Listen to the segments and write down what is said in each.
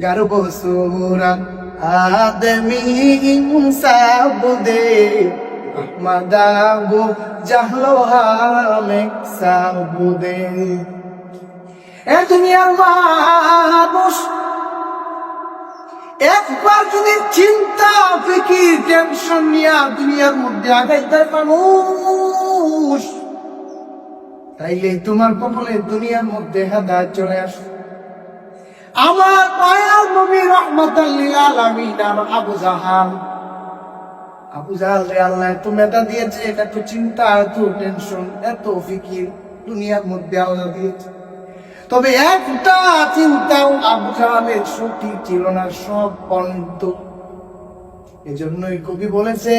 गर्भ सूरत आदमी इंसाब दे अहमदाबो जहलो हामे साबु दे। এ দুনিয়ার মানুষ একবার যদি চিন্তা ফিকির টেনশন নিয়ে দুনিয়ার মধ্যে আগাইতে মানুষ, তাইলে তোমার কপালে দুনিয়ার মধ্যে হেদায়েত চলে আসে। আমার মায়ার নবী রাহমাতাল লিল আলামিন আবু জাহাল আল্লাহ এত মেধা দিয়েছে, এত চিন্তা, এত টেনশন, এত ফিকির দুনিয়ার মধ্যে আল্লাহ দিয়েছে। তবে একটা চিন্তাও আবু জাহালের সঠিক ছিল না, সব বন্ধ। এজন্যই কবি বলেছে,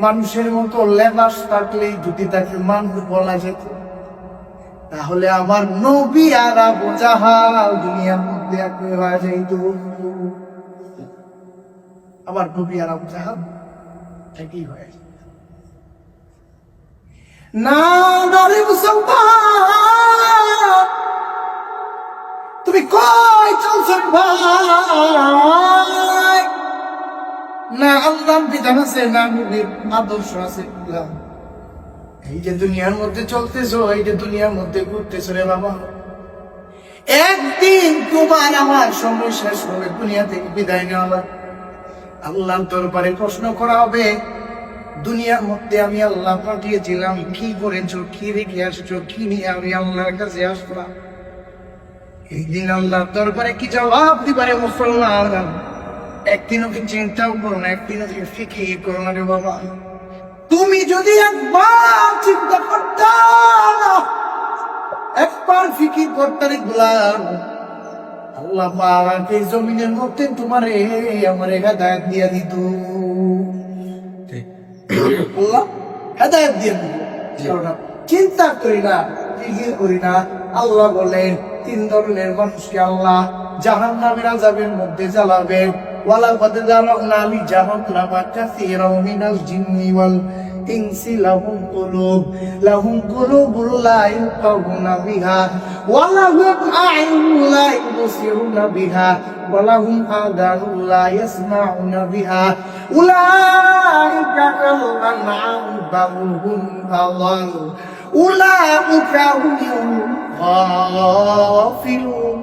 মানুষের মতো লেবাস থাকলেই যদি তাকে মানুষ বলা যেত, তাহলে আমার নবী আর আবু জাহাল দুনিয়ার মধ্যে একই হয়ে যাইত। আমার নবী আর আবু জাহাল একই হয়ে যায় না। নারী মুসলমান, তুমি কই চলছো ভাই? না আল্লাহ বিধান আছে, না নবীর আদর্শ আছে। এই যে দুনিয়ার মধ্যে চলতেছো, এই যে দুনিয়ার মধ্যে ঘুরতেছো রে বাবা, একদিন তোমার আমার সময় শেষ হবে, দুনিয়া থেকে বিদায় নেওয়া হবে। আল্লাহর দরবারে প্রশ্ন করা হবে, দুনিয়ার মধ্যে আমি আল্লাহ পাঠিয়েছিলাম, কি করেছো, কি রেখে আসছো, কি নিয়ে আমি আল্লাহর কাছে আসলাম? এই দিন আল্লাহর দরবারে কি জবাব দিবারে মুসলমান? একদিনও কি চিন্তাও করো না, একদিনও কি ফিকির করো না রে বাবা? তুমি যদি একবার চিন্তা করতা, একবার ফিকির করতে গোলাম, আল্লাহ পাক এই জমিনের মধ্যে তোমার আমার হেদায়েত দিয়ে দিত। আল্লাহ হেদায়েত দিয়ে দিত। চিন্তা করি না, ফিকির করি না। আল্লাহ বলেন, তিন ধরনের মানুষকে আল্লাহ জাহান্নামের আযাবের মধ্যে জ্বালাবে। ওয়ালাকাদ যারানা লিজাহান্নামা কাসীরাম মিনাল জিন্নি ওয়াল ইনসি লাহুম কুলুবুন লা ইয়াফকাহুনা বিহা ওয়া লাহুম আ'য়ুনুন লা ইবসিরুনা বিহা ওয়া লাহুম আযানুন লা ইয়াসমাউনা বিহা উলাইকা কাল আনআম বাল হুম আযাল উলাইকা হুমুল গাফিলুন।